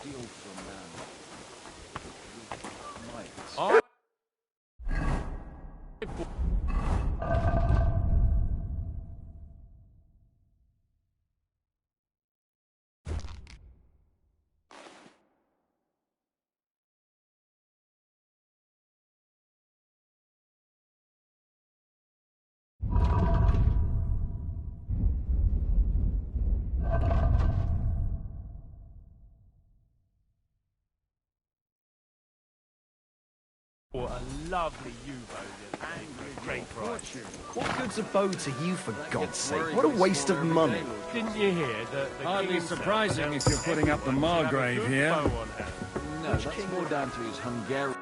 steal from man. Might. I bought a lovely U-boat for a great price. What good's a bow to you, for God's sake? What a waste of money. Didn't you hear that the Hardly King surprising himself if you're putting up the announced everyone Margrave should have a here. good bow on hand? No, that's more down to his Hungarian.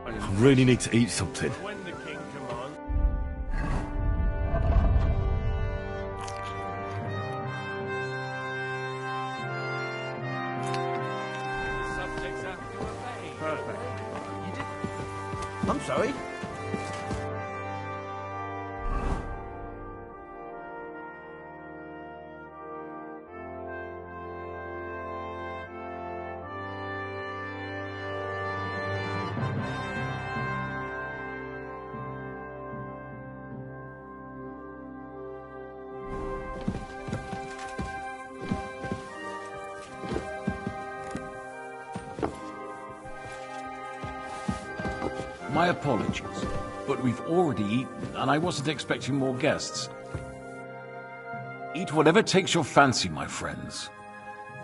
I really need to eat something. When the king commands. The subjects have to obey. Perfect. I'm sorry? My apologies, but we've already eaten, and I wasn't expecting more guests. Eat whatever takes your fancy, my friends.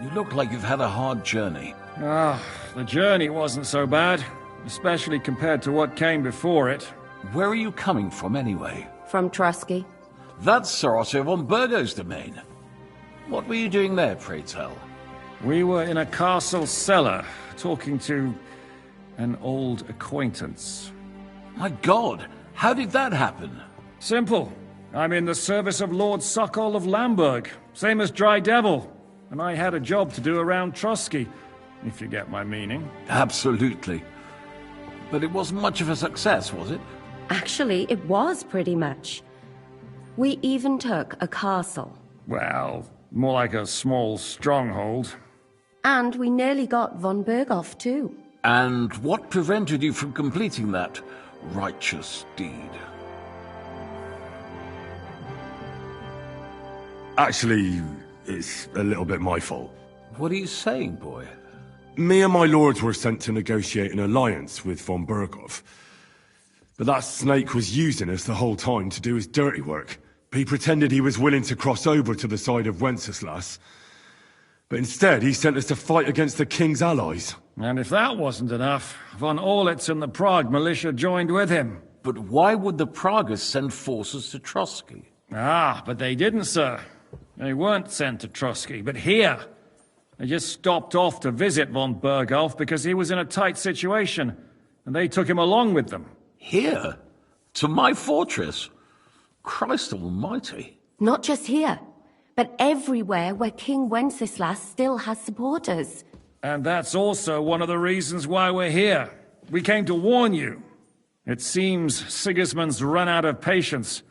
You look like you've had a hard journey. The journey wasn't so bad, especially compared to what came before it. Where are you coming from, anyway? From Trusky. That's Sir Otto von Burgo's domain. What were you doing there, pray tell? We were in a castle cellar, talking to an old acquaintance. My God, how did that happen? Simple. I'm in the service of Lord Suckall of Lamberg, same as Dry Devil, and I had a job to do around Trusky, if you get my meaning. Absolutely. But it wasn't much of a success, was it? Actually, it was pretty much. We even took a castle. Well, more like a small stronghold. And we nearly got von Berghoff, too. And what prevented you from completing that righteous deed? Actually, it's a little bit my fault. What are you saying, boy? Me and my lords were sent to negotiate an alliance with von Berghoff. But that snake was using us the whole time to do his dirty work. He pretended he was willing to cross over to the side of Wenceslas. But instead, he sent us to fight against the king's allies. And if that wasn't enough, von Orlitz and the Prague militia joined with him. But why would the Praguers send forces to Trusky? But they didn't, sir. They weren't sent to Trusky, but here. They just stopped off to visit von Berghoff because he was in a tight situation, and they took him along with them. Here? To my fortress? Christ almighty. Not just here, but everywhere where King Wenceslas still has supporters. And that's also one of the reasons why we're here. We came to warn you. It seems Sigismund's run out of patience.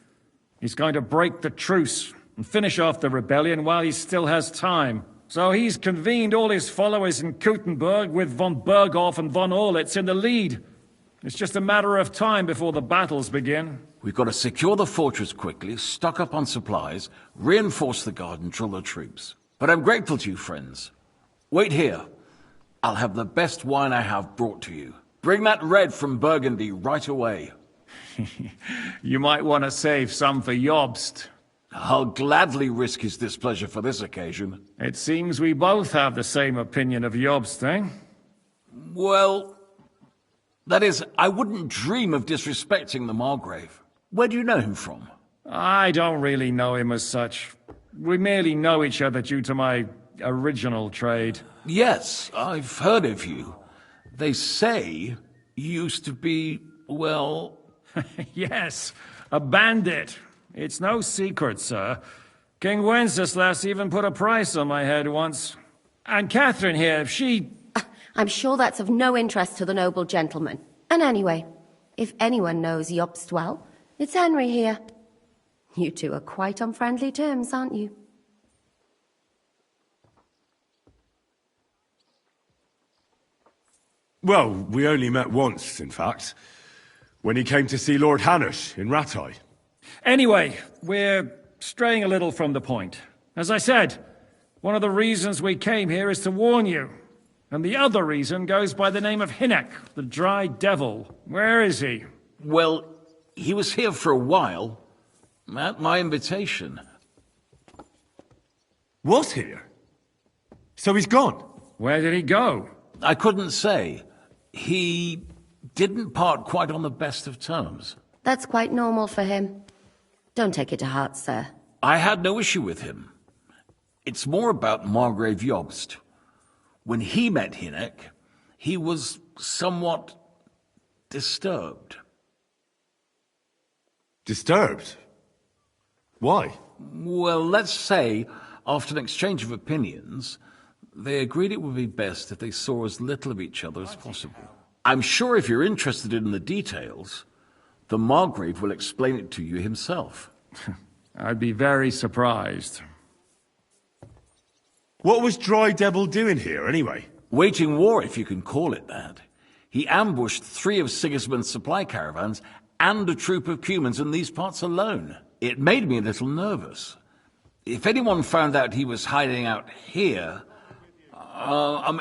He's going to break the truce and finish off the rebellion while he still has time. So he's convened all his followers in Kuttenberg with von Berghoff and von Orlitz in the lead. It's just a matter of time before the battles begin. We've got to secure the fortress quickly, stock up on supplies, reinforce the guard and drill the troops. But I'm grateful to you, friends. Wait here. I'll have the best wine I have brought to you. Bring that red from Burgundy right away. You might want to save some for Jobst. I'll gladly risk his displeasure for this occasion. It seems we both have the same opinion of Jobst, eh? Well, that is, I wouldn't dream of disrespecting the Margrave. Where do you know him from? I don't really know him as such. We merely know each other due to my original trade. Yes, I've heard of you. They say you used to be, well... Yes, a bandit. It's no secret, sir. King Wenceslas even put a price on my head once. And Catherine here, she... I'm sure that's of no interest to the noble gentleman. And anyway, if anyone knows Jobst well, it's Henry here. You two are quite on friendly terms, aren't you? Well, we only met once, in fact. When he came to see Lord Hanush in Rattay. Anyway, we're straying a little from the point. As I said, one of the reasons we came here is to warn you. And the other reason goes by the name of Hynek, the Dry Devil. Where is he? Well, he was here for a while, at my invitation. Was here? So he's gone? Where did he go? I couldn't say. He didn't part quite on the best of terms. That's quite normal for him. Don't take it to heart, sir. I had no issue with him. It's more about Margrave Jobst. When he met Hynek, he was somewhat disturbed. Disturbed? Why? Well, let's say, after an exchange of opinions, they agreed it would be best if they saw as little of each other as possible. I'm sure if you're interested in the details, the Margrave will explain it to you himself. I'd be very surprised. What was Dry Devil doing here, anyway? Waging war, if you can call it that. He ambushed 3 of Sigismund's supply caravans and a troop of Cumans in these parts alone. It made me a little nervous. If anyone found out he was hiding out here...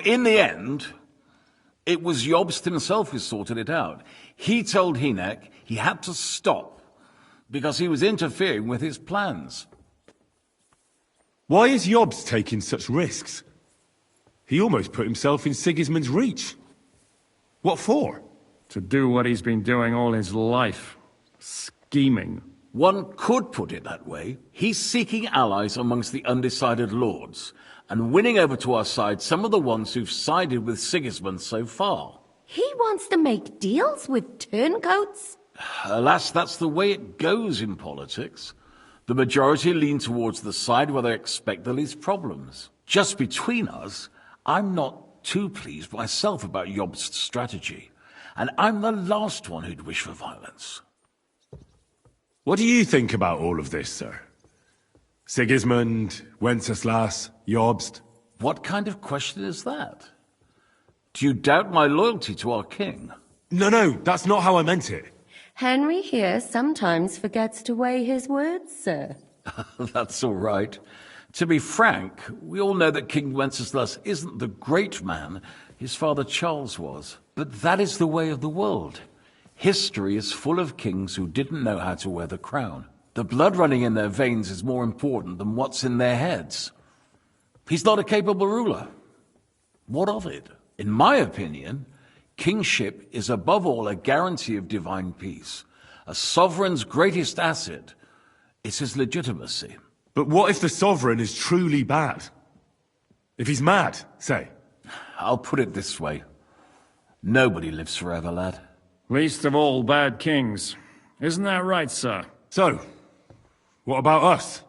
in the end, it was Jobst himself who sorted it out. He told Hynek he had to stop because he was interfering with his plans. Why is Jobst taking such risks? He almost put himself in Sigismund's reach. What for? To do what he's been doing all his life. Scheming. One could put it that way. He's seeking allies amongst the undecided lords, and winning over to our side some of the ones who've sided with Sigismund so far. He wants to make deals with turncoats? Alas, that's the way it goes in politics. The majority lean towards the side where they expect the least problems. Just between us, I'm not too pleased myself about Jobst's strategy, and I'm the last one who'd wish for violence. What do you think about all of this, sir? Sigismund, Wenceslas, Jobst? What kind of question is that? Do you doubt my loyalty to our king? No, that's not how I meant it. Henry here sometimes forgets to weigh his words, sir. That's all right. To be frank, we all know that King Wenceslas isn't the great man his father Charles was. But that is the way of the world. History is full of kings who didn't know how to wear the crown. The blood running in their veins is more important than what's in their heads. He's not a capable ruler. What of it? In my opinion, kingship is above all a guarantee of divine peace. A sovereign's greatest asset is his legitimacy. But what if the sovereign is truly bad? If he's mad, say? I'll put it this way. Nobody lives forever, lad. Least of all bad kings. Isn't that right, sir? So, what about us?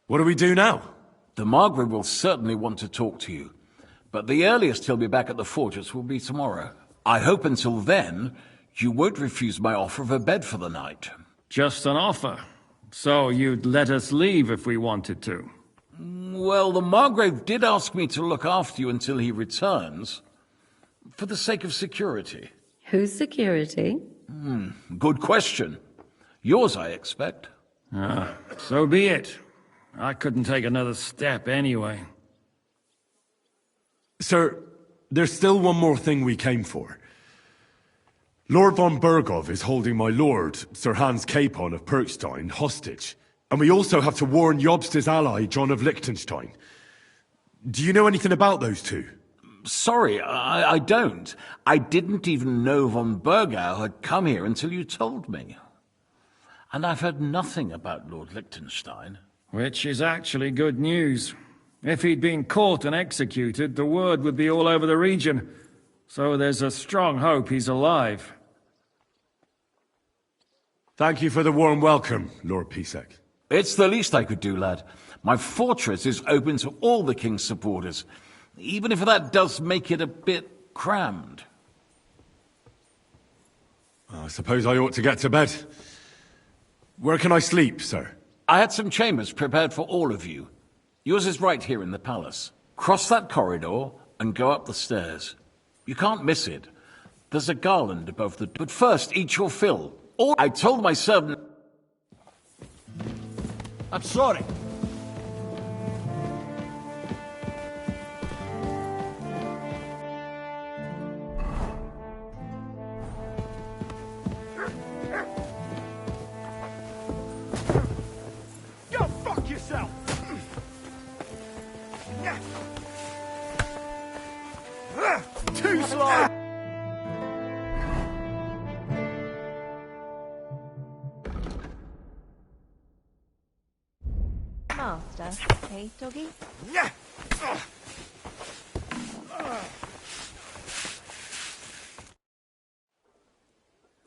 What do we do now? The Margrave will certainly want to talk to you, but the earliest he'll be back at the fortress will be tomorrow. I hope until then, you won't refuse my offer of a bed for the night. Just an offer. So you'd let us leave if we wanted to? Well, the Margrave did ask me to look after you until he returns, for the sake of security. Whose security? Good question. Yours, I expect. So be it. I couldn't take another step anyway. Sir, there's still one more thing we came for. Lord von Berghoff is holding my lord, Sir Hans Capon of Perkstein, hostage. And we also have to warn Jobst's ally, John of Liechtenstein. Do you know anything about those two? Sorry, I don't. I didn't even know von Bergau had come here until you told me. And I've heard nothing about Lord Liechtenstein. Which is actually good news. If he'd been caught and executed, the word would be all over the region. So there's a strong hope he's alive. Thank you for the warm welcome, Lord Pisek. It's the least I could do, lad. My fortress is open to all the king's supporters, even if that does make it a bit crammed. I suppose I ought to get to bed. Where can I sleep, sir? I had some chambers prepared for all of you. Yours is right here in the palace. Cross that corridor and go up the stairs. You can't miss it. There's a garland above the... But first, eat your fill. Or I told my servant... I'm sorry. Go fuck yourself! Too slow! Master, hey, doggy?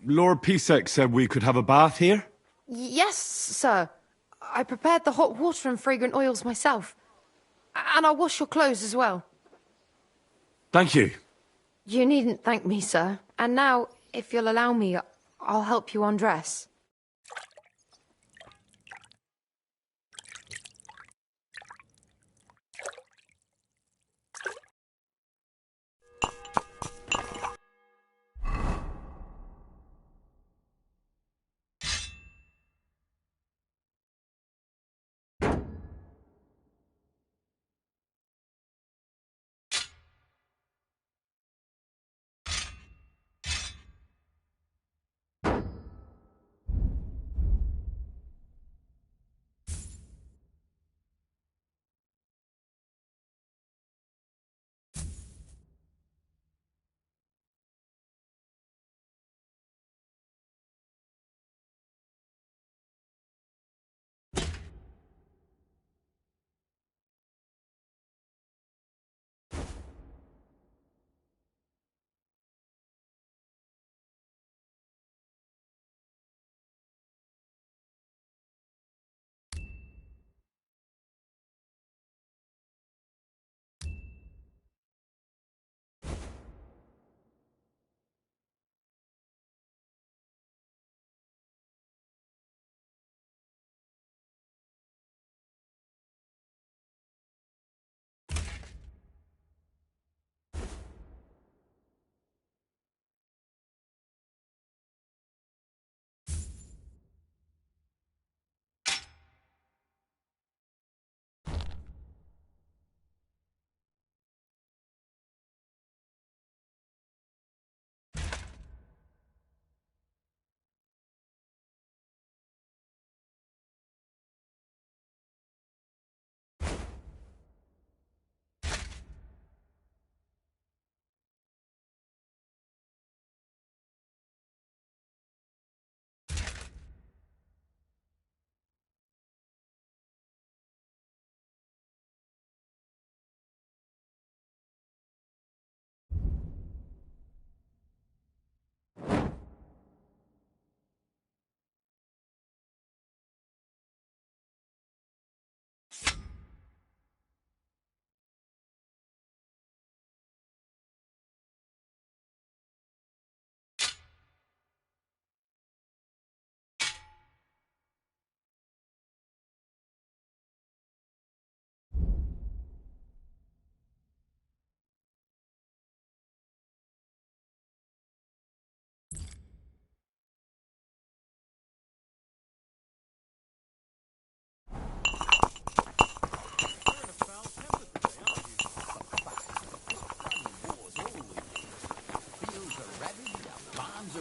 Lord Pisek said we could have a bath here? Yes, sir. I prepared the hot water and fragrant oils myself. And I'll wash your clothes as well. Thank you. You needn't thank me, sir. And now, if you'll allow me, I'll help you undress.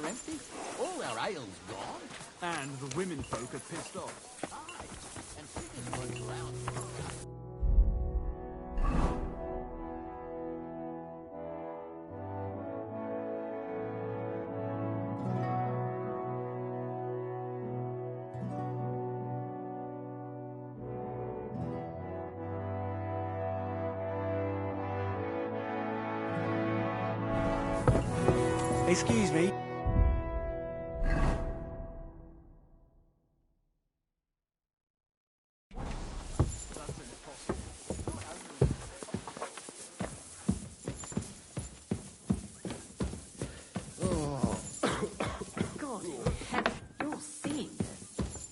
empty. All our ale's gone. And the women folk are pissed off. Aye, and figures went round. Excuse me. God, you're seeing this.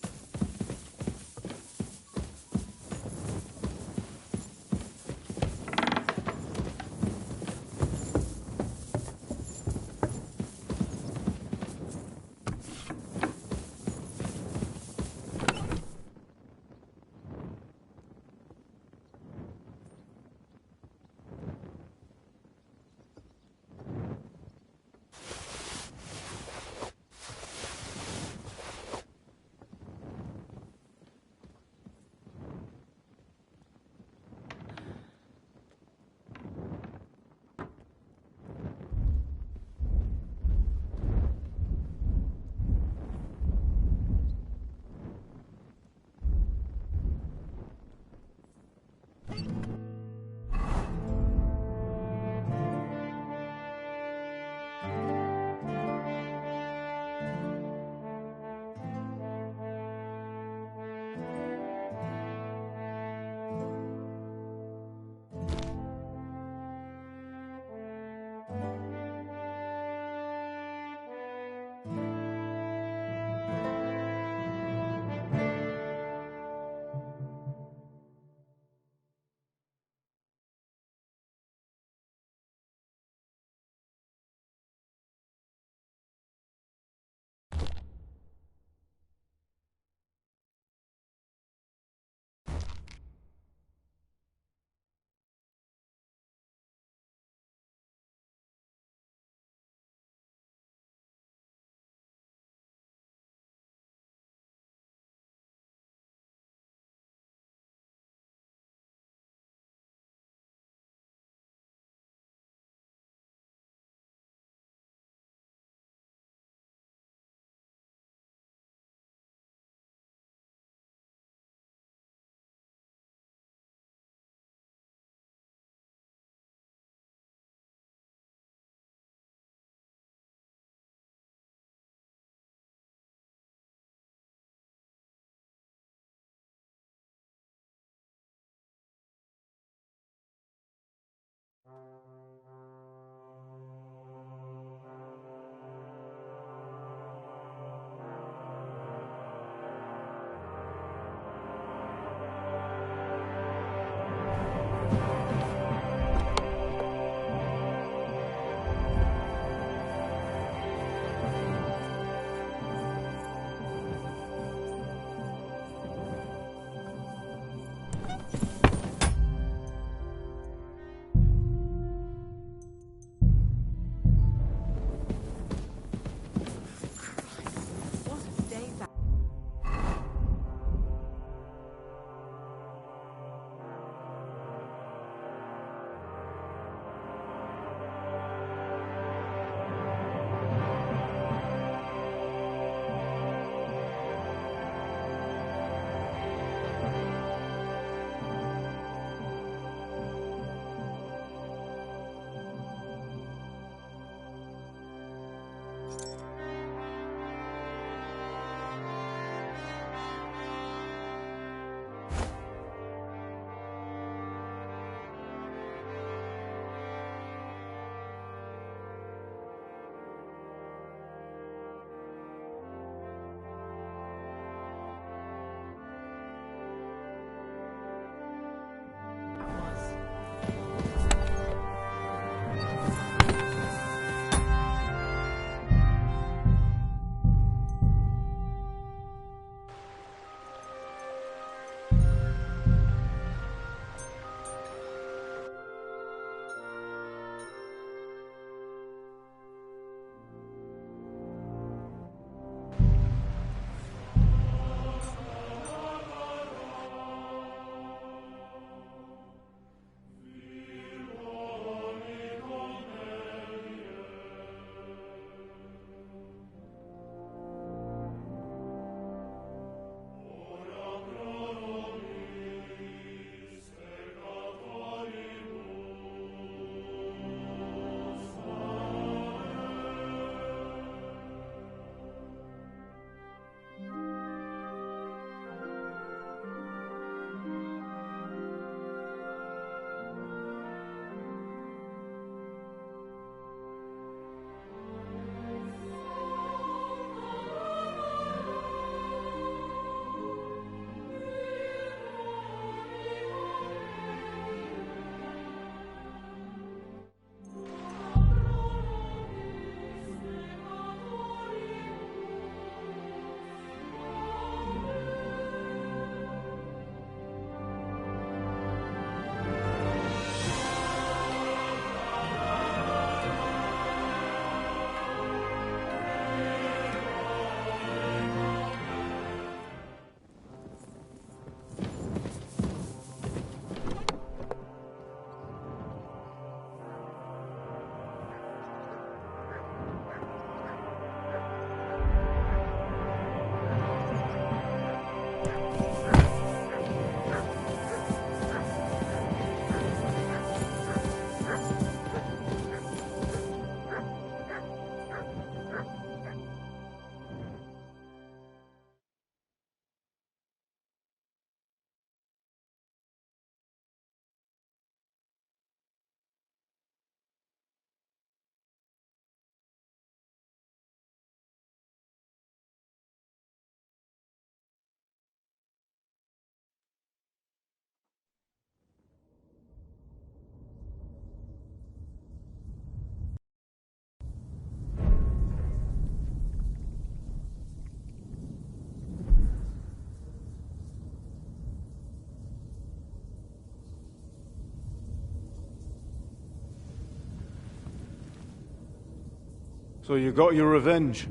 So you got your revenge?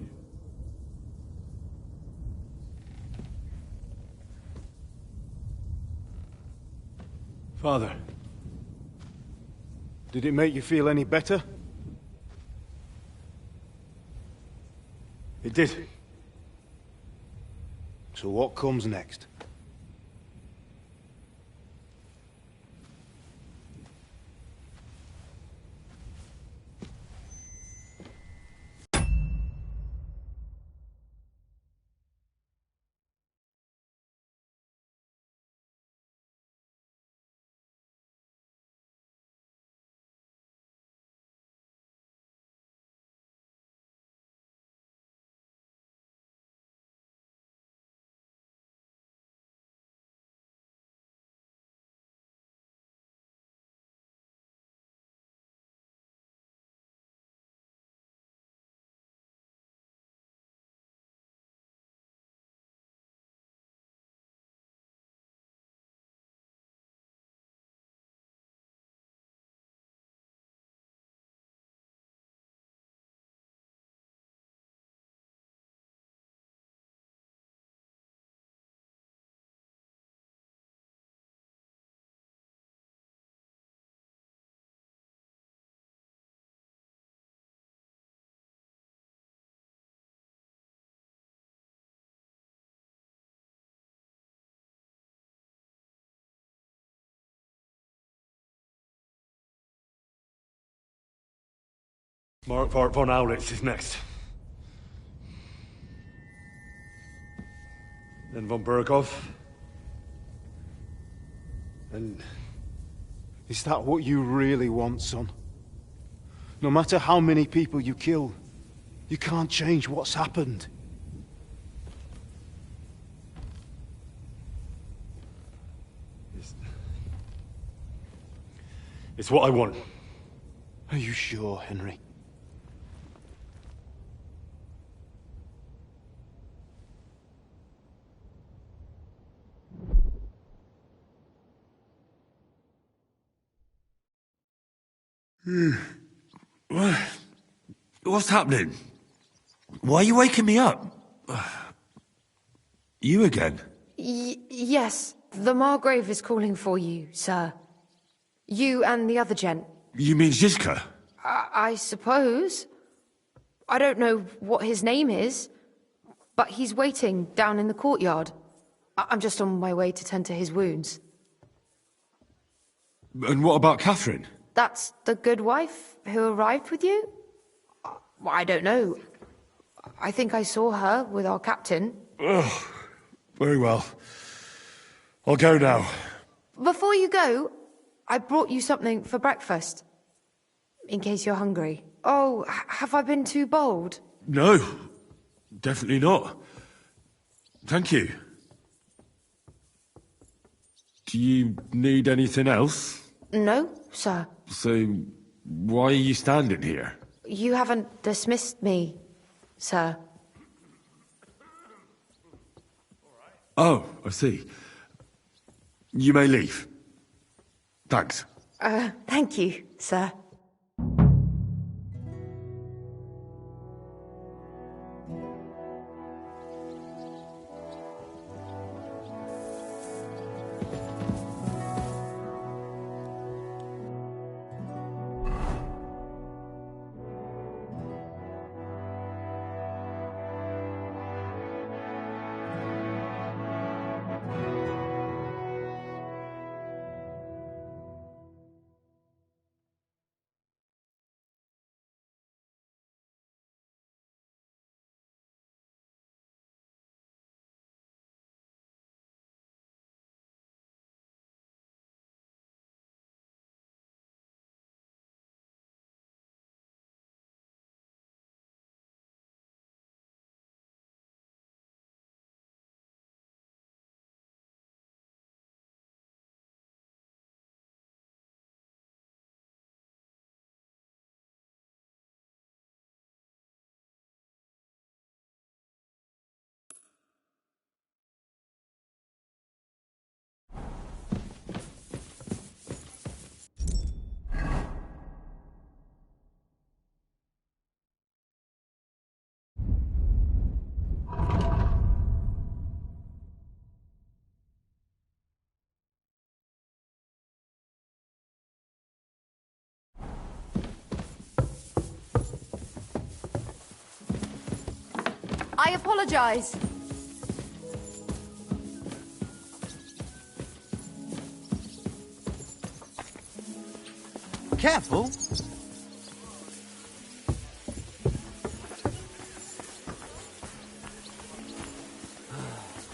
Father, did it make you feel any better? It did. So what comes next? Mark von Aulitz is next. Then von Berghoff. And is that what you really want, son? No matter how many people you kill, you can't change what's happened. It's what I want. Are you sure, Henry? What's happening? Why are you waking me up? You again? Yes, the Margrave is calling for you, sir. You and the other gent. You mean Zizka? I suppose. I don't know what his name is, but he's waiting down in the courtyard. I'm just on my way to tend to his wounds. And what about Catherine? That's the good wife who arrived with you? I don't know. I think I saw her with our captain. Oh, very well. I'll go now. Before you go, I brought you something for breakfast. In case you're hungry. Oh, have I been too bold? No, definitely not. Thank you. Do you need anything else? No, sir. So, why are you standing here? You haven't dismissed me, sir. Oh, I see. You may leave. Thanks. Thank you, sir. I apologize. Careful.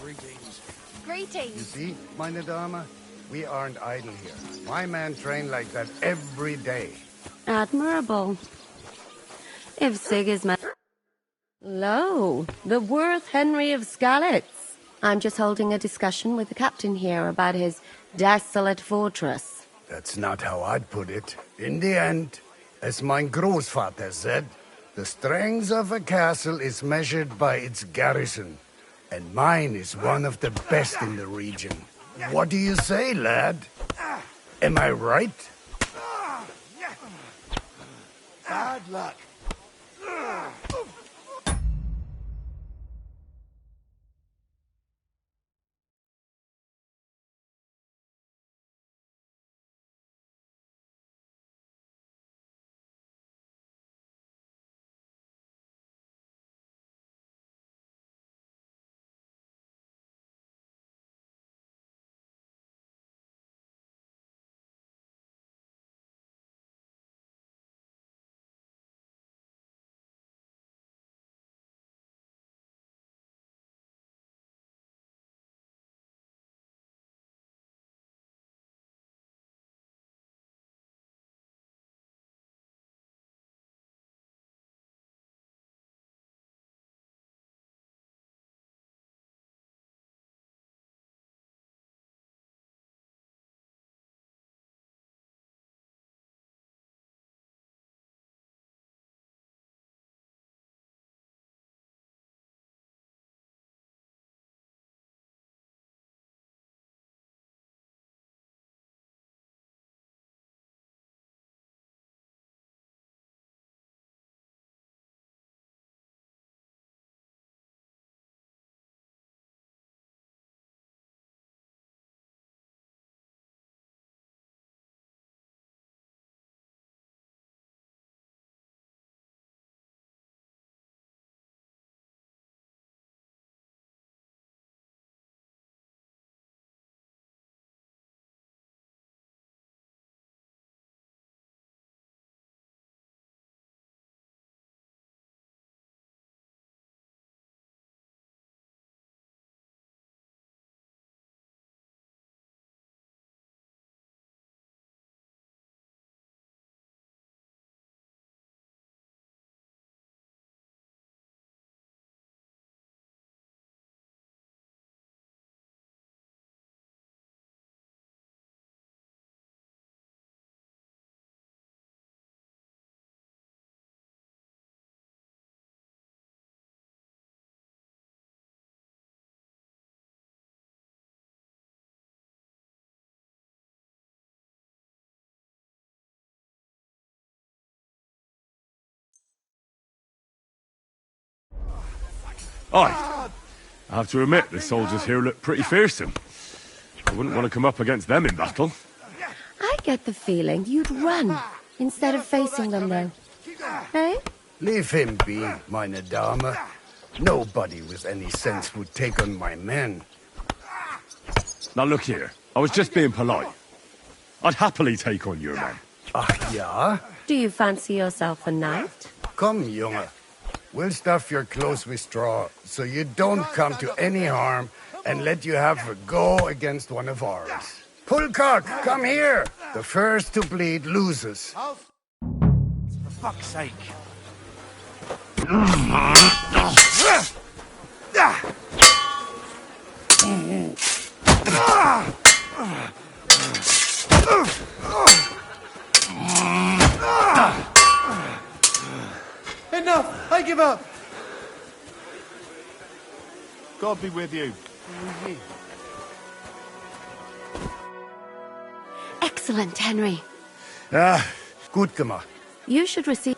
You Greetings. see, meine Dame, we aren't idle here. My men train like that every day. Admirable. If Sigismund... Lo, the worth Henry of Skalitz. I'm just holding a discussion with the captain here about his desolate fortress. That's not how I'd put it. In the end, as mein Großvater said, the strength of a castle is measured by its garrison. And mine is one of the best in the region. What do you say, lad? Am I right? Bad luck. Aye. I have to admit, the soldiers here look pretty fearsome. I wouldn't want to come up against them in battle. I get the feeling you'd run instead of facing them, though. Hey? Leave him be, meine Dame. Nobody with any sense would take on my men. Now look here, I was just being polite. I'd happily take on your men. Ach ja? Do you fancy yourself a knight? Come, Junge. We'll stuff your clothes with straw, so you don't come to any harm, and let you have a go against one of ours. Pulcock, come here! The first to bleed loses. For fuck's sake. Enough! I give up! God be with you. Excellent, Henry. Gut gemacht. You should receive...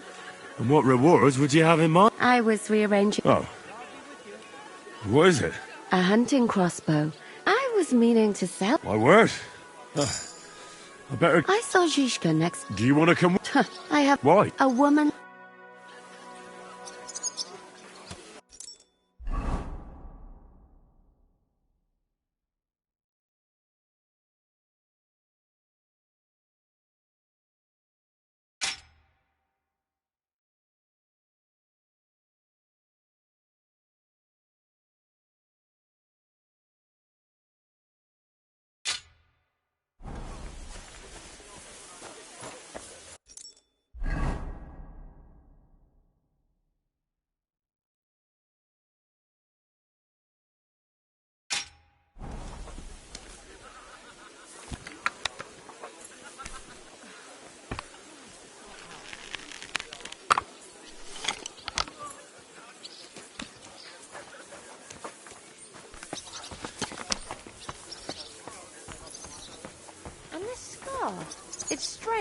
And what rewards would you have in mind? I was rearranging... Oh. What is it? A hunting crossbow. I was meaning to sell... My word. I better... I saw Zhishka next... Do you want to come... I have... Why? A woman...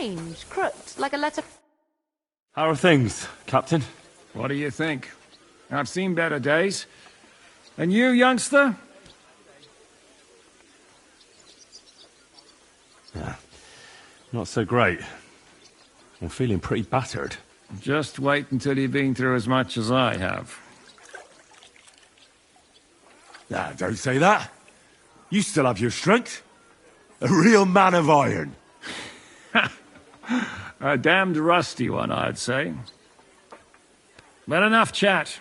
strange, crooked, like a letter. How are things, Captain? What do you think? I've seen better days. And you, youngster? Yeah, not so great. I'm feeling pretty battered. Just wait until you've been through as much as I have. Nah, don't say that. You still have your strength. A real man of iron. A damned rusty one, I'd say. But enough chat.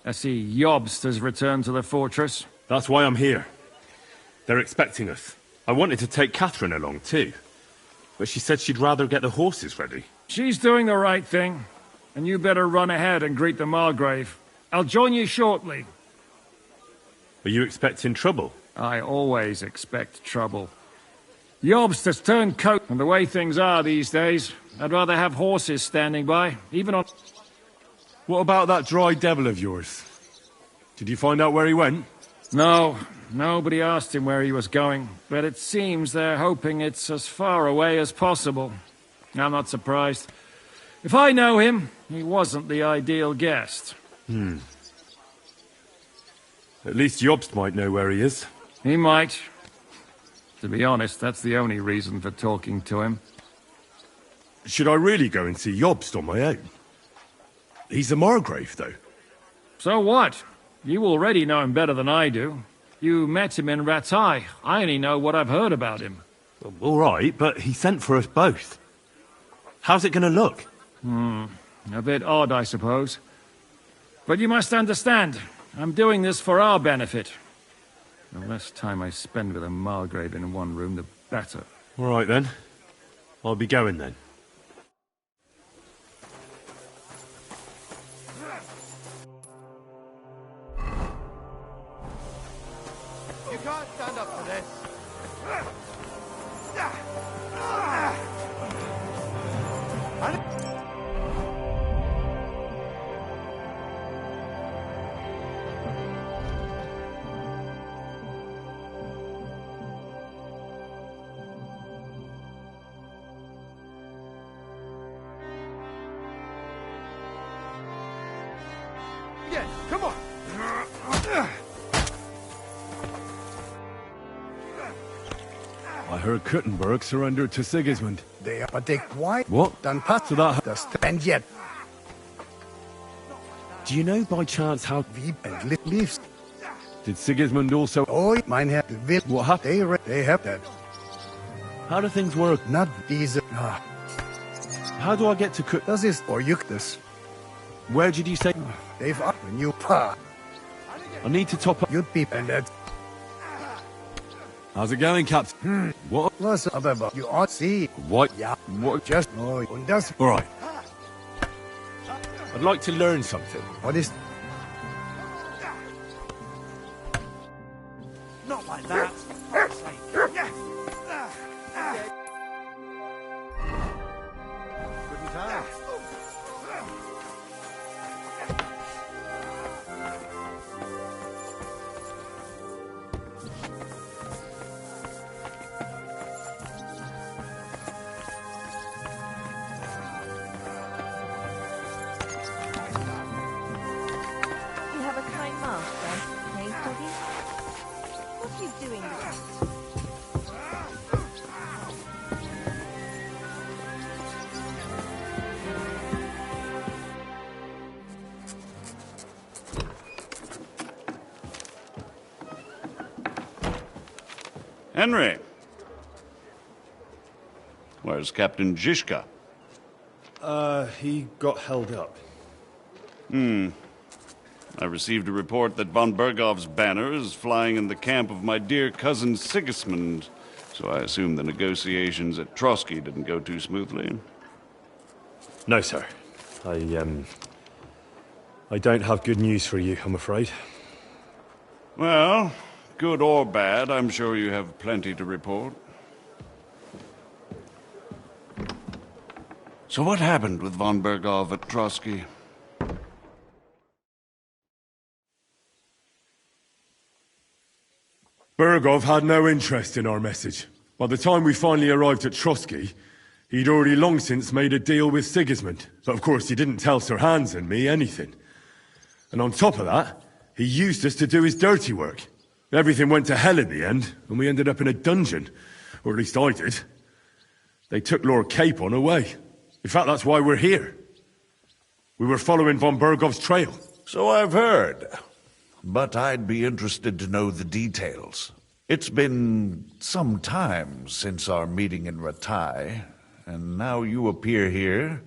I see Jobst has returned to the fortress. That's why I'm here. They're expecting us. I wanted to take Catherine along, too. But she said she'd rather get the horses ready. She's doing the right thing. And you better run ahead and greet the Margrave. I'll join you shortly. Are you expecting trouble? I always expect trouble. Jobst has turned coat, and the way things are these days, I'd rather have horses standing by, even on... What about that dry devil of yours? Did you find out where he went? No, nobody asked him where he was going, but it seems they're hoping it's as far away as possible. I'm not surprised. If I know him, he wasn't the ideal guest. At least Jobst might know where he is. He might. To be honest, that's the only reason for talking to him. Should I really go and see Jobst on my own? He's a Margrave, though. So what? You already know him better than I do. You met him in Rattay. I only know what I've heard about him. All right, but he sent for us both. How's it going to look? A bit odd, I suppose. But you must understand, I'm doing this for our benefit. The less time I spend with a Margrave in one room, the better. All right, then. I'll be going, then. You can't stand up for this. Yeah, come on. I heard Kuttenberg surrendered to Sigismund. They are, but they why? What? Dann passt So that... and yet Do you know by chance how... wie and leaves. Did Sigismund also... Oh, mein Herr, will What happened? they have that. How do things work? Not diese. How do I get to Kut... Das ist or you this. Where did you say... They've up when you pa. I need to top up... You'd be and that How's it going, Captain? What? was aber you ought see. What? Ja, What? just oh, und das. All right. I'd like to learn something. What is Not like that. For fuck's sake. Guten Tag. You have a kind master, eh, Doggy? What are you doing with that? Henry. Where's Captain Zizka? He got held up. I received a report that von Bergov's banner is flying in the camp of my dear cousin Sigismund, so I assume the negotiations at Trotsky didn't go too smoothly. No, sir. I don't have good news for you, I'm afraid. Well, good or bad, I'm sure you have plenty to report. So what happened with von Bergov at Trotsky? Bergov had no interest in our message. By the time we finally arrived at Trotsky, He'd already long since made a deal with Sigismund, but of course he didn't tell Sir Hans and me anything. And on top of that, he used us to do his dirty work. Everything went to hell in the end, and we ended up in a dungeon. Or at least I did. They took Lord Capon away. In fact, that's why we're here. We were following von Bergov's trail. So I've heard. But I'd be interested to know the details. It's been some time since our meeting in Rattay, and now you appear here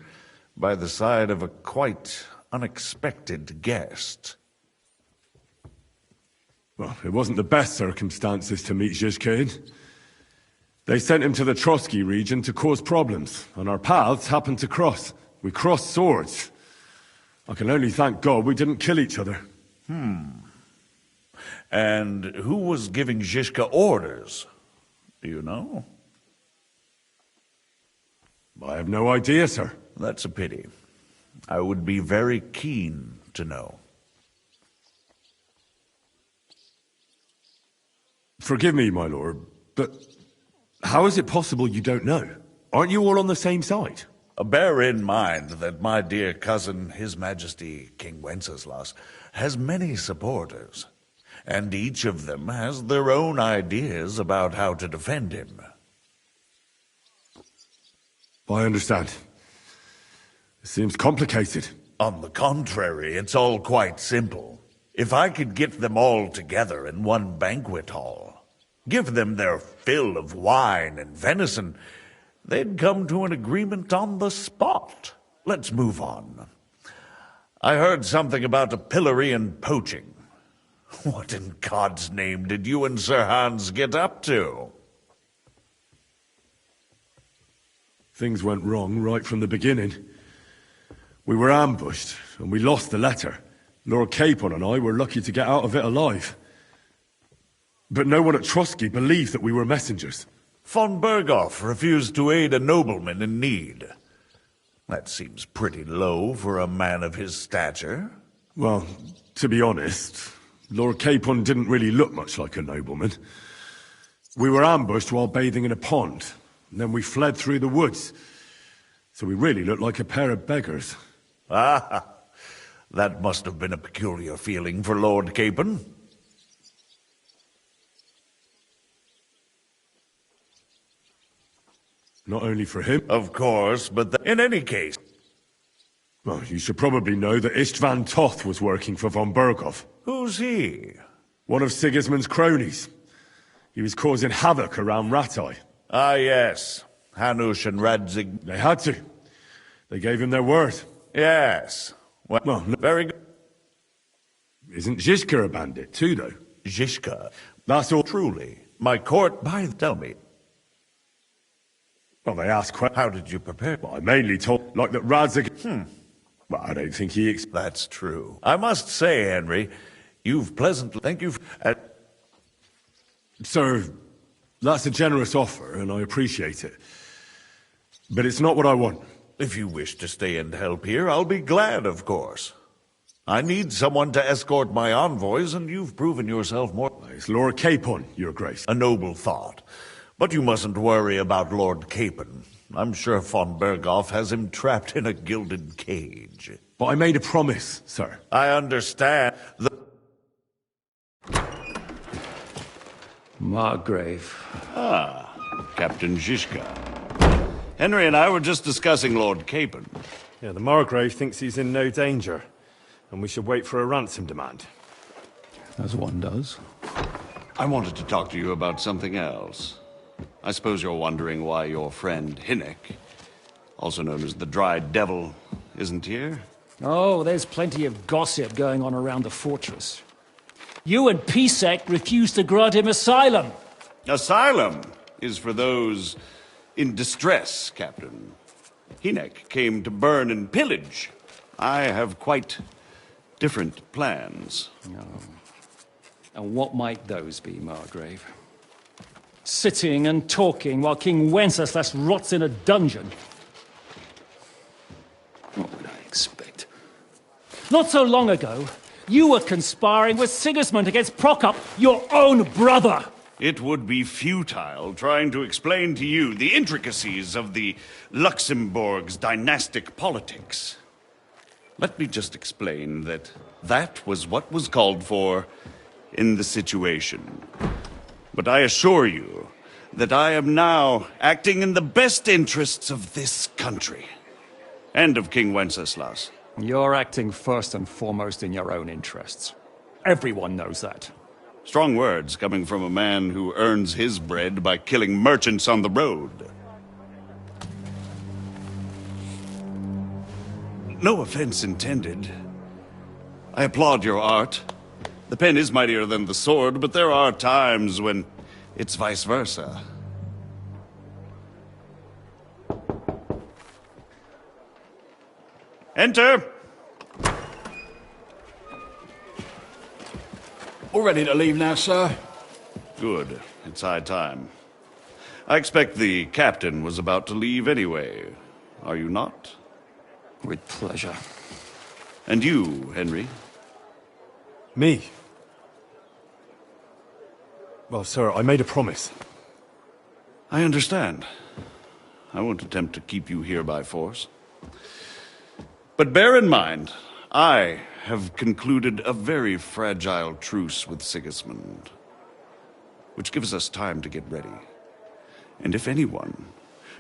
by the side of a quite unexpected guest. Well, it wasn't the best circumstances to meet Zizka in. They sent him to the Trotsky region to cause problems, and our paths happened to cross. We crossed swords. I can only thank God we didn't kill each other. And who was giving Zizka orders? Do you know? I have no idea, sir. That's a pity. I would be very keen to know. Forgive me, my lord, but how is it possible you don't know? Aren't you all on the same side? Bear in mind that my dear cousin, His Majesty King Wenceslas, has many supporters, and each of them has their own ideas about how to defend him. I understand. It seems complicated. On the contrary, it's all quite simple. If I could get them all together in one banquet hall, give them their fill of wine and venison, they'd come to an agreement on the spot. Let's move on. I heard something about a pillory and poaching. What in God's name did you and Sir Hans get up to? Things went wrong right from the beginning. We were ambushed, and we lost the letter. Lord Capon and I were lucky to get out of it alive. But no one at Trotsky believed that we were messengers. Von Berghoff refused to aid a nobleman in need. That seems pretty low for a man of his stature. Well, to be honest, Lord Capon didn't really look much like a nobleman. We were ambushed while bathing in a pond, and then we fled through the woods. So we really looked like a pair of beggars. Ah, that must have been a peculiar feeling for Lord Capon. Not only for him. Of course, but in any case. Well, you should probably know that Istvan Toth was working for von Berghoff. Who's he? One of Sigismund's cronies. He was causing havoc around Rattay. Ah, yes. Hanush and Radzig. They had to. They gave him their word. Yes. Well, no. Very good. Isn't Zizka a bandit too, though? Zizka? That's all. Truly. My court, tell me. Well, they asked How did you prepare? Well, I mainly told, like that Radzig... Well, I don't think he... That's true. I must say, Henry, you've pleasantly... Thank you... Sir, that's a generous offer, and I appreciate it. But it's not what I want. If you wish to stay and help here, I'll be glad, of course. I need someone to escort my envoys, and you've proven yourself more... It's Lord Capon, Your Grace. A noble thought. But you mustn't worry about Lord Capon. I'm sure von Berghoff has him trapped in a gilded cage. But I made a promise, sir. I understand. Margrave. Ah, Captain Zizka. Henry and I were just discussing Lord Capon. Yeah, the Margrave thinks he's in no danger, and we should wait for a ransom demand. As one does. I wanted to talk to you about something else. I suppose you're wondering why your friend Hinek, also known as the Dried Devil, isn't here? Oh, there's plenty of gossip going on around the fortress. You and Pisek refused to grant him asylum. Asylum is for those in distress, Captain. Hinek came to burn and pillage. I have quite different plans. Oh. And what might those be, Margrave? Sitting and talking while King Wenceslas rots in a dungeon. What would I expect? Not so long ago, you were conspiring with Sigismund against Prokop, your own brother. It would be futile trying to explain to you the intricacies of the Luxembourg's dynastic politics. Let me just explain that that was what was called for in the situation. But I assure you that I am now acting in the best interests of this country and of King Wenceslas. You're acting first and foremost in your own interests. Everyone knows that. Strong words coming from a man who earns his bread by killing merchants on the road. No offense intended. I applaud your art. The pen is mightier than the sword, but there are times when it's vice versa. Enter! All ready to leave now, sir? Good. It's high time. I expect the captain was about to leave anyway. Are you not? With pleasure. And you, Henry? Me? Well, sir, I made a promise. I understand. I won't attempt to keep you here by force. But bear in mind, I have concluded a very fragile truce with Sigismund, which gives us time to get ready. And if anyone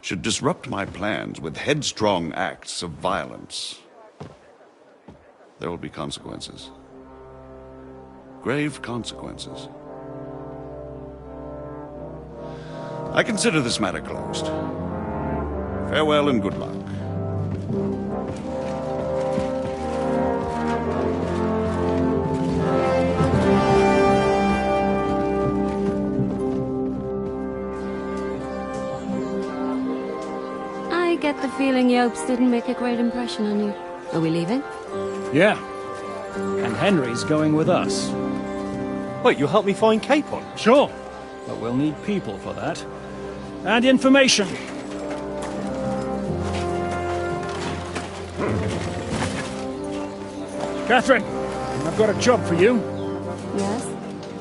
should disrupt my plans with headstrong acts of violence, there will be consequences. Grave consequences. I consider this matter closed. Farewell and good luck. I get the feeling Yopes didn't make a great impression on you. Are we leaving? Yeah. And Henry's going with us. Wait, you'll help me find Capon? Sure. But we'll need people for that. And information. Catherine, I've got a job for you. Yes?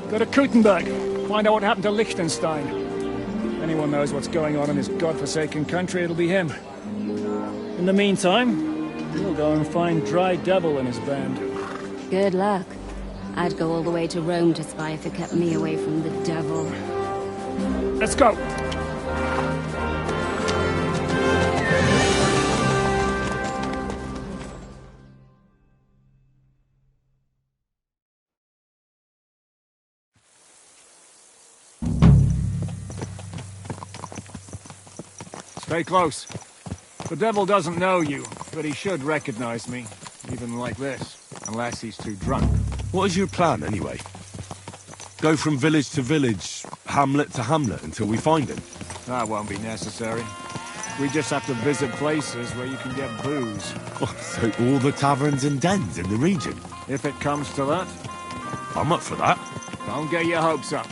Go to Kuttenberg. Find out what happened to Liechtenstein. If anyone knows what's going on in this godforsaken country, it'll be him. In the meantime, we'll go and find Dry Devil and his band. Good luck. I'd go all the way to Rome to spy if it kept me away from the devil. Let's go! Stay close. The devil doesn't know you, but he should recognize me, even like this, unless he's too drunk. What is your plan, anyway? Go from village to village, hamlet to hamlet, until we find him? That won't be necessary. We just have to visit places where you can get booze. Oh, so all the taverns and dens in the region? If it comes to that. I'm up for that. Don't get your hopes up.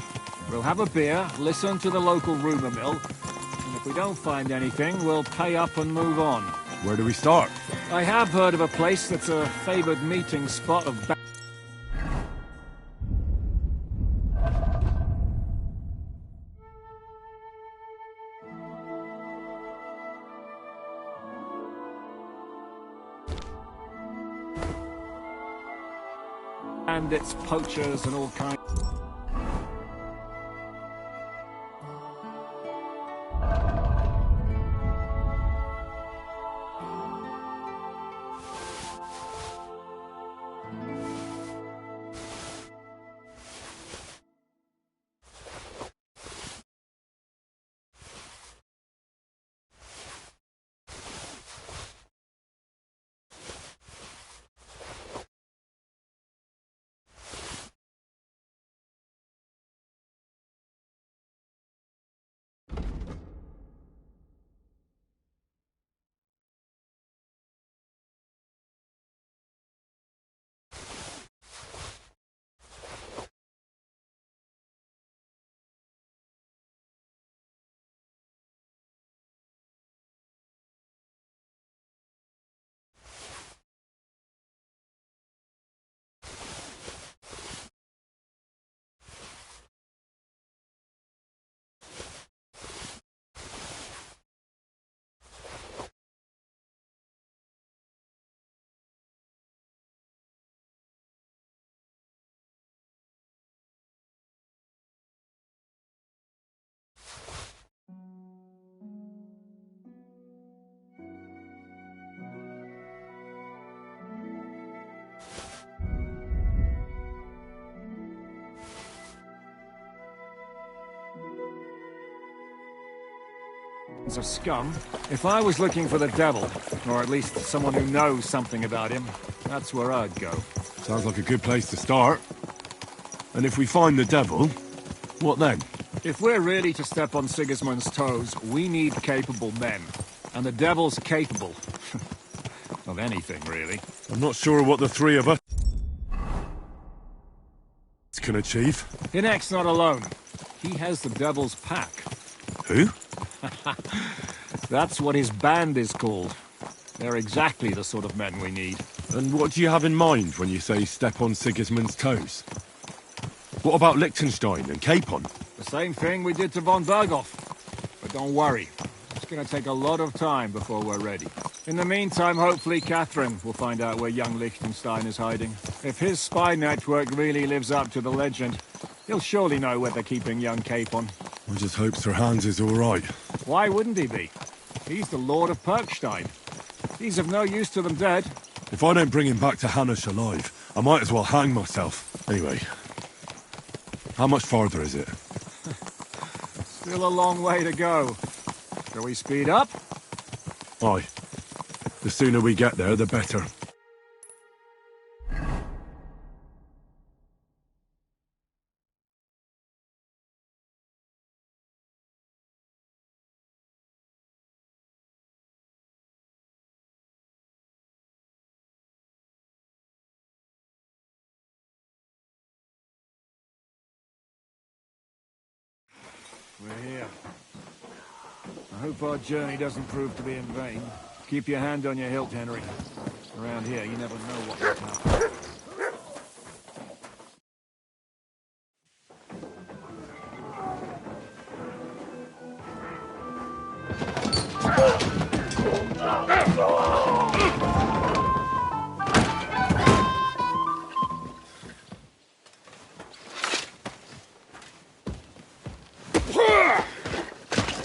We'll have a beer, listen to the local rumour mill, and if we don't find anything, we'll pay up and move on. Where do we start? I have heard of a place that's a favoured meeting spot of... bandits, poachers, and all kinds. of scum. If I was looking for the devil, or at least someone who knows something about him, that's where I'd go. Sounds like a good place to start. And if we find the devil, what then? If we're really to step on Sigismund's toes, we need capable men. And the devil's capable. Of anything, really. I'm not sure what the three of us can achieve. Hinek's not alone. He has the devil's pack. Who? That's what his band is called. They're exactly the sort of men we need. And what do you have in mind when you say step on Sigismund's toes? What about Liechtenstein and Capon? The same thing we did to von Berghoff. But don't worry. It's going to take a lot of time before we're ready. In the meantime, hopefully Catherine will find out where young Liechtenstein is hiding. If his spy network really lives up to the legend, he'll surely know where they're keeping young Capon. I just hope Sir Hans is all right. Why wouldn't he be? He's the Lord of Perkstein. He's of no use to them dead. If I don't bring him back to Hanush alive, I might as well hang myself. Anyway, how much farther is it? Still a long way to go. Shall we speed up? Aye. The sooner we get there, the better. We're here. I hope our journey doesn't prove to be in vain. Keep your hand on your hilt, Henry. Around here, you never know what will happen.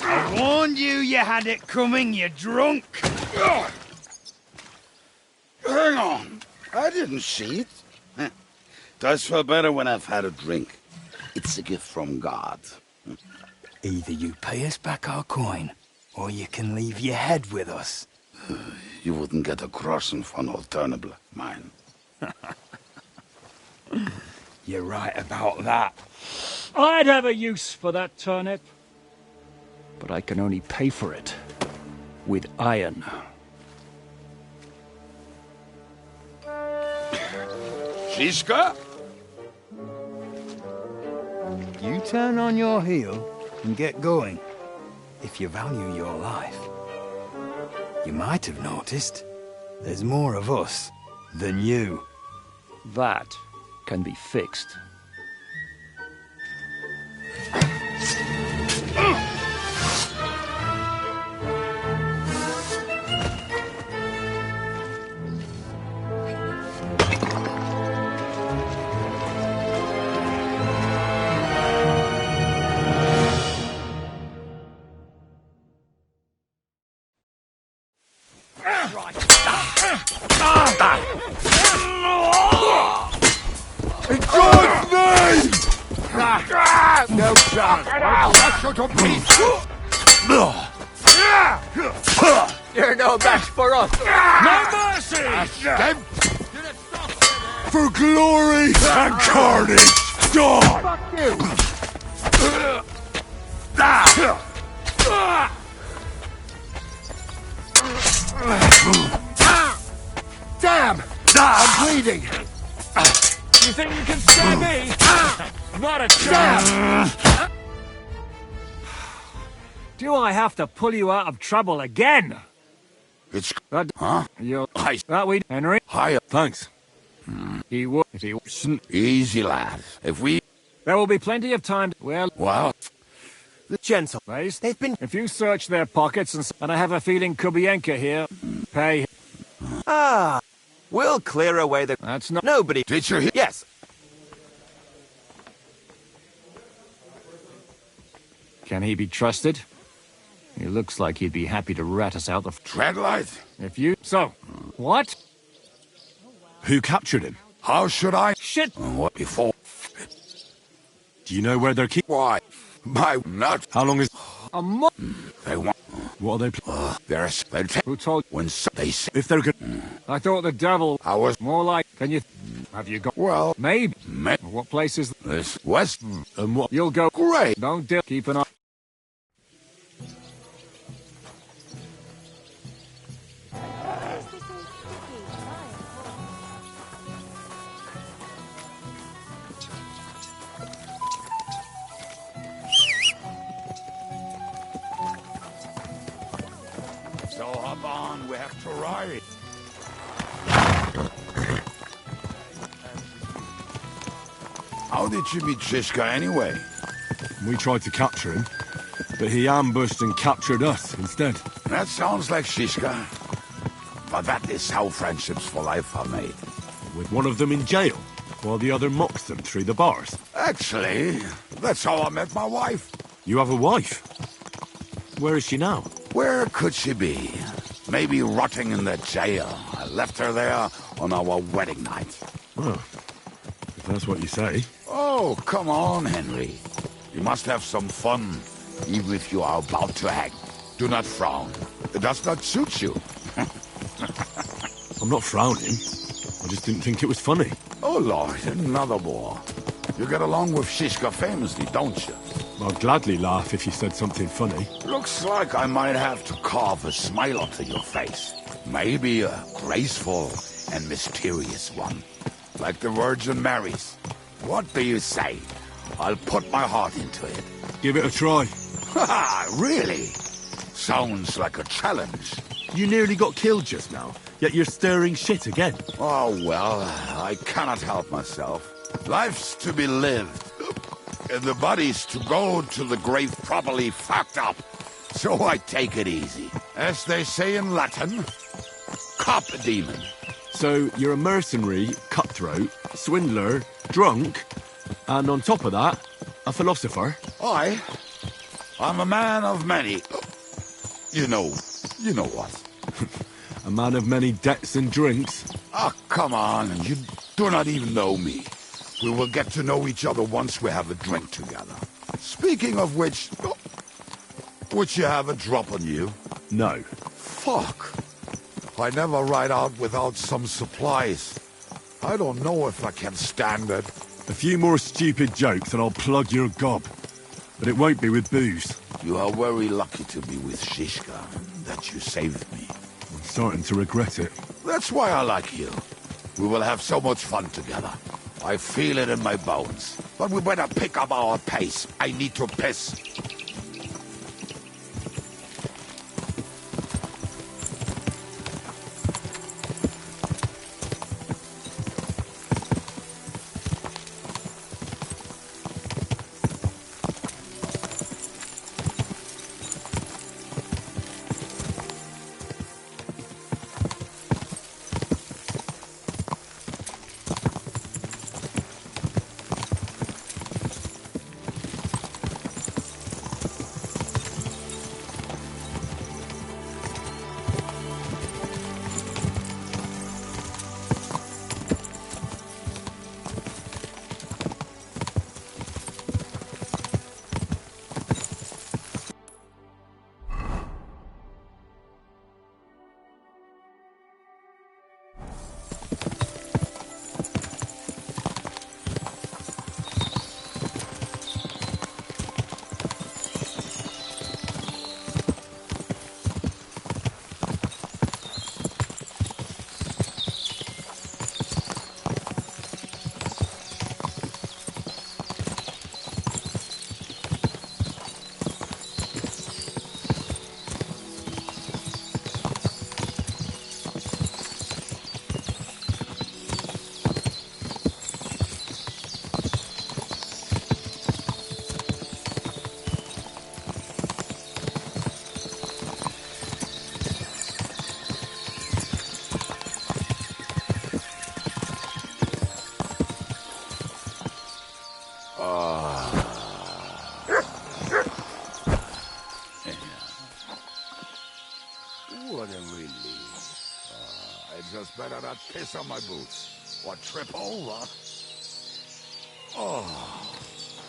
I warned you you had it coming, you drunk! Hang on. I didn't see it. Does feel better when I've had a drink. It's a gift from God. Either you pay us back our coin, or you can leave your head with us. You wouldn't get a crossing for an alternative mine. You're right about that. I'd have a use for that turnip. But I can only pay for it with iron. Shiska? You turn on your heel and get going. If you value your life. You might have noticed there's more of us than you. That can be fixed. In God's name! No chance. That's your piece. You're no match for us. No mercy! For glory and carnage! Die! Fuck you! Damn! I'm bleeding! You think you can scare me? Not a chance! Do I have to pull you out of trouble again? It's... Huh? That we... Henry? Hiya. Thanks. He would... If he... Easy, lad. If we... There will be plenty of time... Well... The gentle... They've been... If you search their pockets and I have a feeling Kubienka here... Pay... Ah... We'll clear away the... That's not... Nobody... Did you hear? Yes. Can he be trusted? He looks like he'd be happy to rat us out of... Treadlight? If you... So... What? Who captured him? How should I... Shit! What before? Do you know where they're keeping? Why? My nut. How long is... A month. They want... What are they? Who told when they say if they're good? I thought the devil. I was more like. Can you? Have you got? Well, maybe. What place is this? West. And what? You'll go. Great. Don't keep an eye. So hop on, we have to ride. How did you meet Shishka anyway? We tried to capture him, but he ambushed and captured us instead. That sounds like Shishka. But that is how friendships for life are made. With one of them in jail, while the other mocks them through the bars. Actually, that's how I met my wife. You have a wife? Where is she now? Where could she be? Maybe rotting in the jail. I left her there on our wedding night. Oh, if that's what you say. Oh, come on, Henry. You must have some fun, even if you are about to hang. Do not frown. It does not suit you. I'm not frowning. I just didn't think it was funny. Oh, Lord, another war. You get along with Shishka famously, don't you? I'd gladly laugh if you said something funny. Looks like I might have to carve a smile onto your face. Maybe a graceful and mysterious one. Like the Virgin Mary's. What do you say? I'll put my heart into it. Give it a try. Ha! Really? Sounds like a challenge. You nearly got killed just now, yet you're stirring shit again. Oh, well, I cannot help myself. Life's to be lived. And the body's to go to the grave properly fucked up. So I take it easy. As they say in Latin, carpe demon. So you're a mercenary, cutthroat, swindler, drunk, and on top of that, a philosopher? I'm a man of many... You know what. A man of many debts and drinks? Oh, come on, you do not even know me. We will get to know each other once we have a drink together. Speaking of which... Would you have a drop on you? No. Fuck. I never ride out without some supplies. I don't know if I can stand it. A few more stupid jokes and I'll plug your gob. But it won't be with booze. You are very lucky to be with Shishka, that you saved me. I'm starting to regret it. That's why I like you. We will have so much fun together. I feel it in my bones. But we better pick up our pace. I need to piss. What a relief. I just better not piss on my boots or trip over. Oh,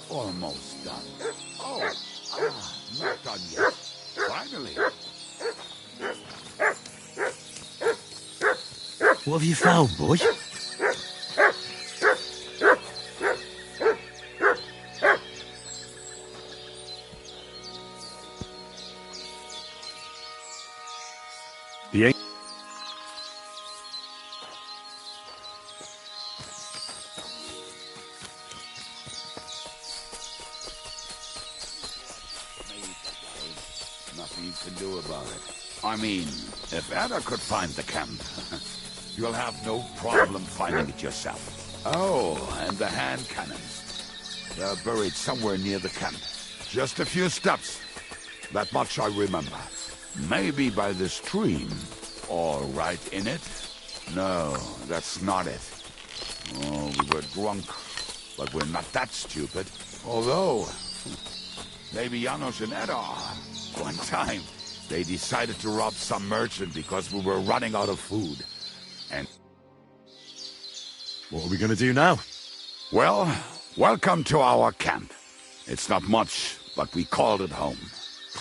almost done. Oh, not done yet. Finally. What have you found, boy? The Nothing you can do about it. I mean, if Ada could find the camp, you'll have no problem finding it yourself. Oh, and the hand cannons. They're buried somewhere near the camp. Just a few steps. That much I remember. Maybe by the stream. Or right in it? No, that's not it. Oh, we were drunk. But we're not that stupid. Although, maybe Janos and Eda are. One time, they decided to rob some merchant because we were running out of food. And what are we going to do now? Well, welcome to our camp. It's not much, but we called it home.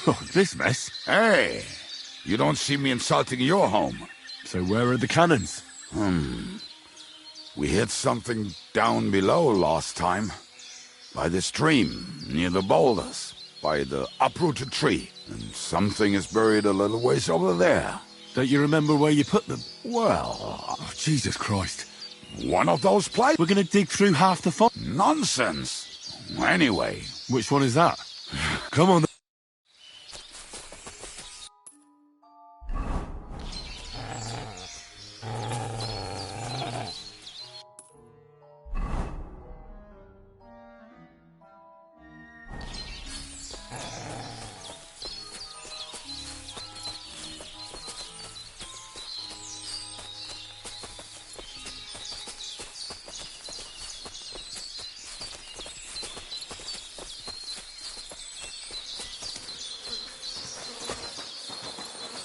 Oh, this mess? Hey, you don't see me insulting your home. So where are the cannons? We hit something down below last time. By the stream, near the boulders. By the uprooted tree. And something is buried a little ways over there. Don't you remember where you put them? Well... Oh, Jesus Christ. One of those places? We're going to dig through half the fort. Nonsense. Anyway. Which one is that? Come on.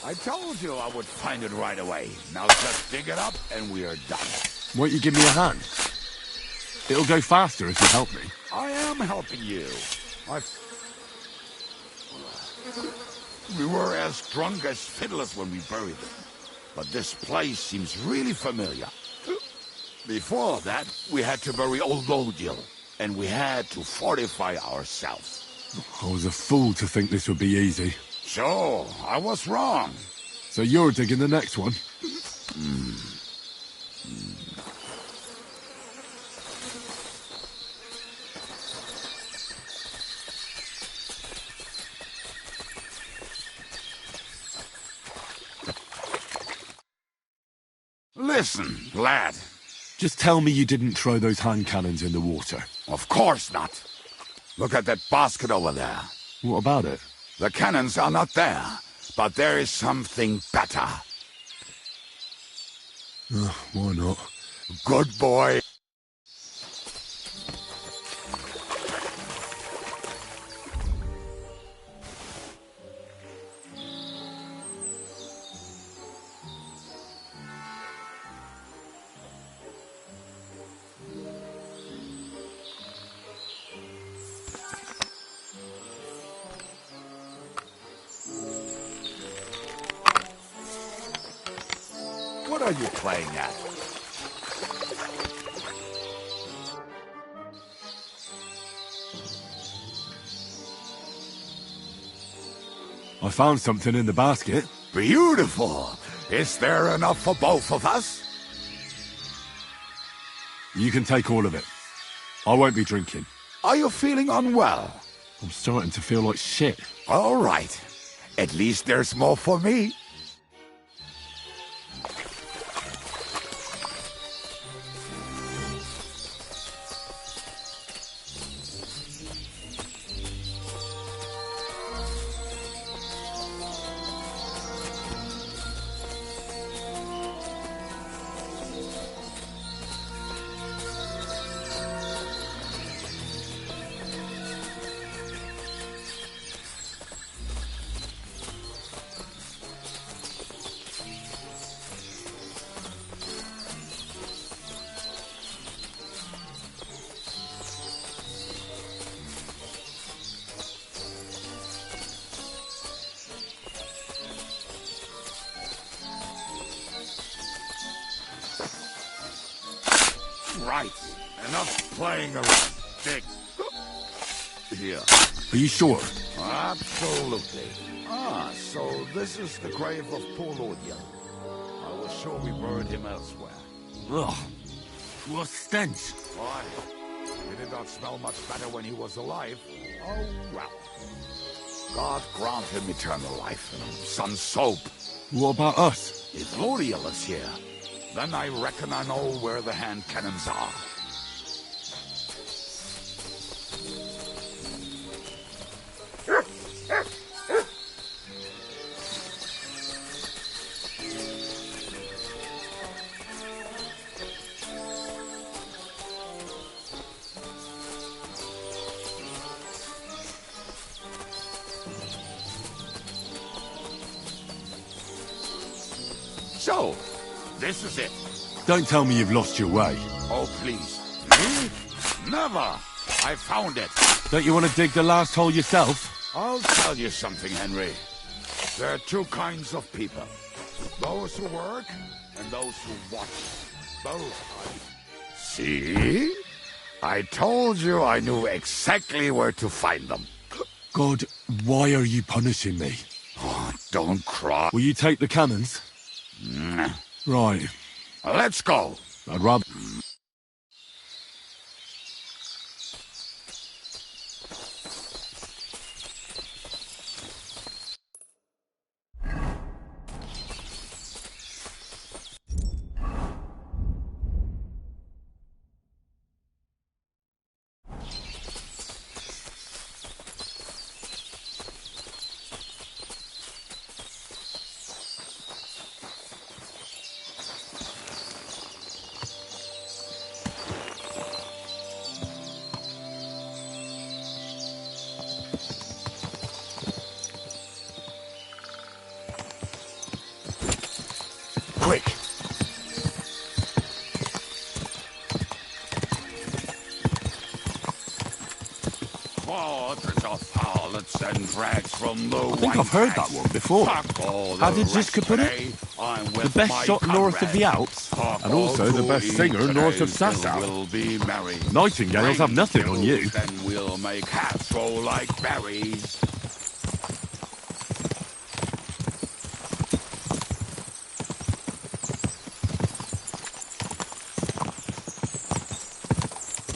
I told you I would find it right away. Now just dig it up and we are done. Won't you give me a hand? It'll go faster if you help me. I am helping you. We were as drunk as fiddlers when we buried them. But this place seems really familiar. Before that, we had to bury old Lodil, and we had to fortify ourselves. I was a fool to think this would be easy. So, I was wrong. So you're digging the next one? Listen, lad. Just tell me you didn't throw those hand cannons in the water. Of course not. Look at that basket over there. What about it? The cannons are not there, but there is something better. Why not? Good boy. What are you playing at? I found something in the basket. Beautiful. Is there enough for both of us? You can take all of it. I won't be drinking. Are you feeling unwell? I'm starting to feel like shit. All right. At least there's more for me. right. Enough playing around, Dick. Here. Are you sure? Absolutely. Ah, so this is the grave of poor Lord Yellow. I was sure we buried him elsewhere. Ugh. What stench. Why? He did not smell much better when he was alive. Oh, well. God grant him eternal life and some soap. What about us? If Lodiel is here, then I reckon I know where the hand cannons are. So, this is it. Don't tell me you've lost your way. Oh, please. Me? Never. I found it. Don't you want to dig the last hole yourself? I'll tell you something, Henry. There are two kinds of people. Those who work and those who watch. Both. See? I told you I knew exactly where to find them. God, why are you punishing me? Oh, don't cry. Will you take the cannons? Right. Let's go. I'd rather... Quick! Quarters of harlots and drags from the I think I've heard that one before. How did Ziska put it? The best shot north of the Alps, and also the best singer north of Sasau. Nightingales have nothing on you. Then we'll make hats roll like berries.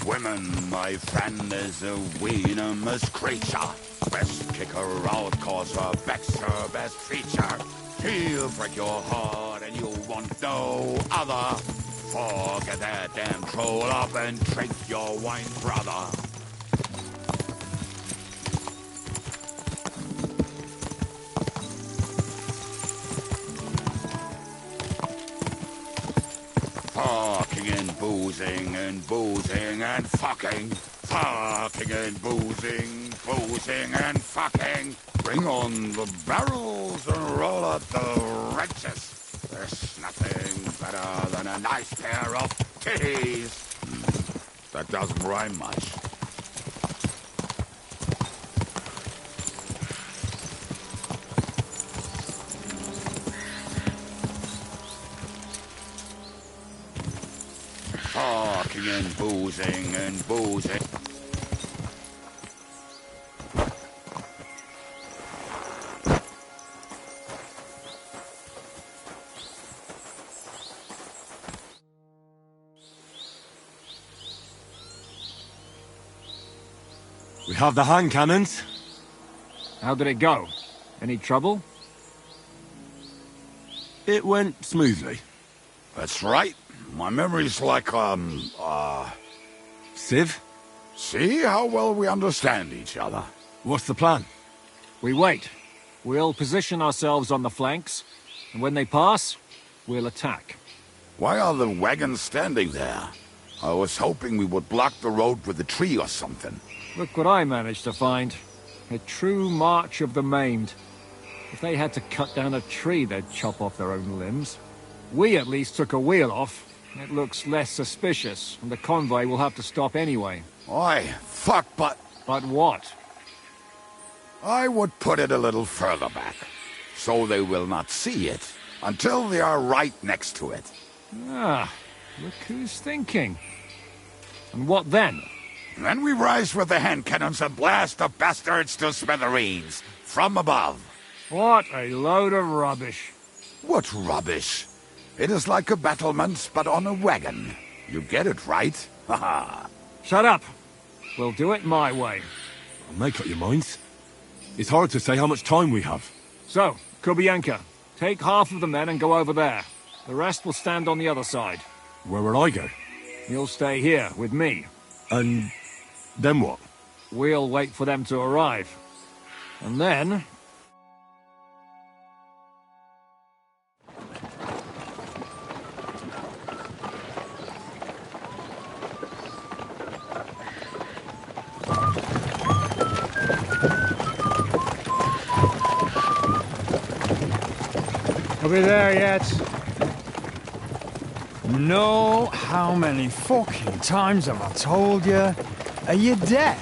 Women, my friend, is a venomous creature. Best kick her out, cause her back's her best feature. She'll break your heart and you'll want no other. Forget that damn troll up and drink your wine, brother. Fucking and boozing and boozing and fucking. Fucking and boozing, boozing and fucking. Bring on the barrels and roll out the wrenches. There's nothing better than a nice pair of titties. That doesn't rhyme much. Fucking and boozing and boozing. We have the hand cannons. How did it go? Any trouble? It went smoothly. That's right. My memory's like, Civ? See how well we understand each other. What's the plan? We wait. We'll position ourselves on the flanks, and when they pass, we'll attack. Why are the wagons standing there? I was hoping we would block the road with a tree or something. Look what I managed to find. A true march of the maimed. If they had to cut down a tree, they'd chop off their own limbs. We at least took a wheel off. It looks less suspicious, and the convoy will have to stop anyway. Oi, fuck, but... But what? I would put it a little further back, so they will not see it, until they are right next to it. Ah, look who's thinking. And what then? Then we rise with the hand cannons and blast the bastards to smithereens from above. What a load of rubbish. What rubbish? It is like a battlement, but on a wagon. You get it, right? Haha. Shut up. We'll do it my way. Make up your minds. It's hard to say how much time we have. So, Kubienka, take half of the men and go over there. The rest will stand on the other side. Where will I go? You'll stay here with me. And then what? We'll wait for them to arrive. And then... Are we there yet? No, how many fucking times have I told you? Are you deaf?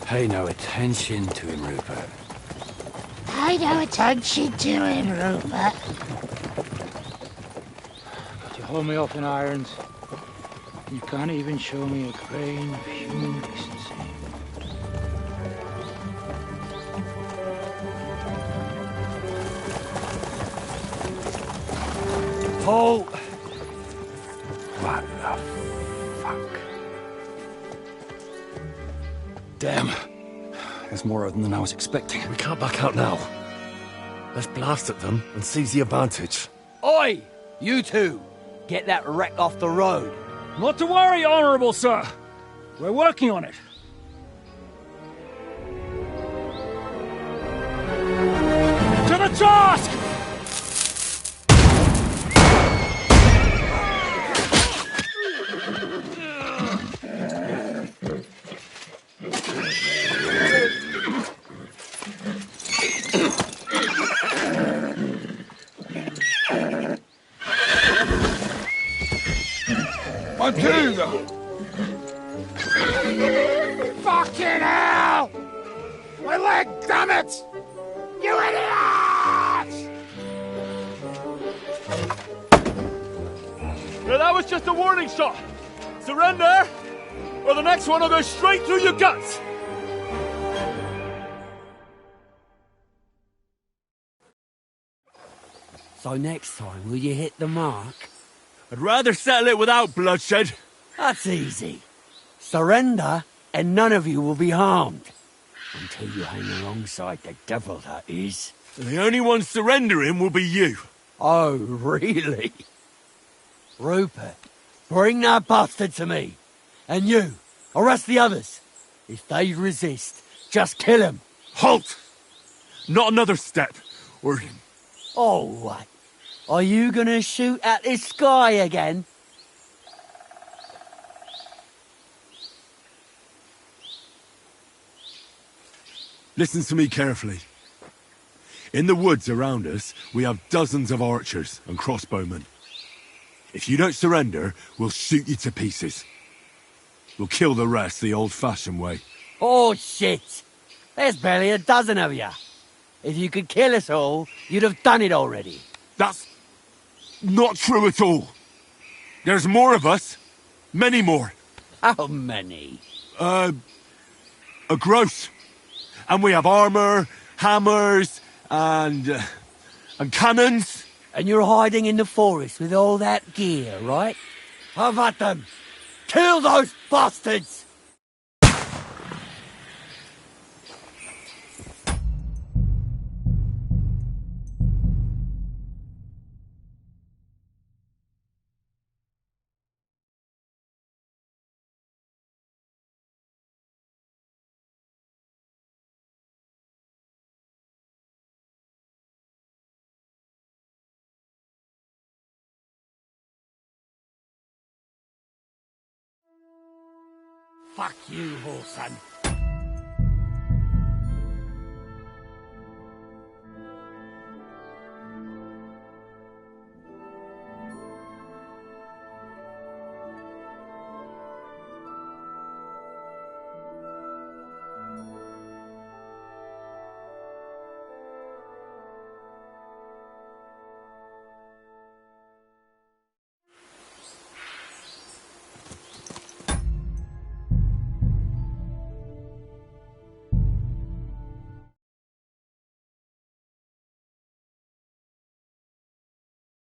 Pay no attention to him, Rupert. Pay no attention to him, Rupert. Could you hold me up in irons? You can't even show me a grain of human decency. Paul! What the fuck? Damn. There's more of them than I was expecting. We can't back out now. Let's blast at them and seize the advantage. Oi! You two! Get that wreck off the road. Not to worry, Honourable Sir. We're working on it. To the task! Matilda! Fucking hell! My leg, damn it! You idiots! Now that was just a warning shot. Surrender, or the next one will go straight through your guts. So next time, will you hit the mark? I'd rather settle it without bloodshed. That's easy. Surrender, and none of you will be harmed. Until you hang alongside the devil, that is. The only one surrendering will be you. Oh, really? Rupert, bring that bastard to me. And you, arrest the others. If they resist, just kill them. Halt! Not another step, or... Oh, what? Are you gonna shoot at this sky again? Listen to me carefully. In the woods around us, we have dozens of archers and crossbowmen. If you don't surrender, we'll shoot you to pieces. We'll kill the rest the old-fashioned way. Oh, shit! There's barely a dozen of you. If you could kill us all, you'd have done it already. That's not true at all. There's more of us. Many more. How many? A gross. And we have armor, hammers, and cannons. And you're hiding in the forest with all that gear, right? Have at them! Kill those bastards! Fuck you, whoreson.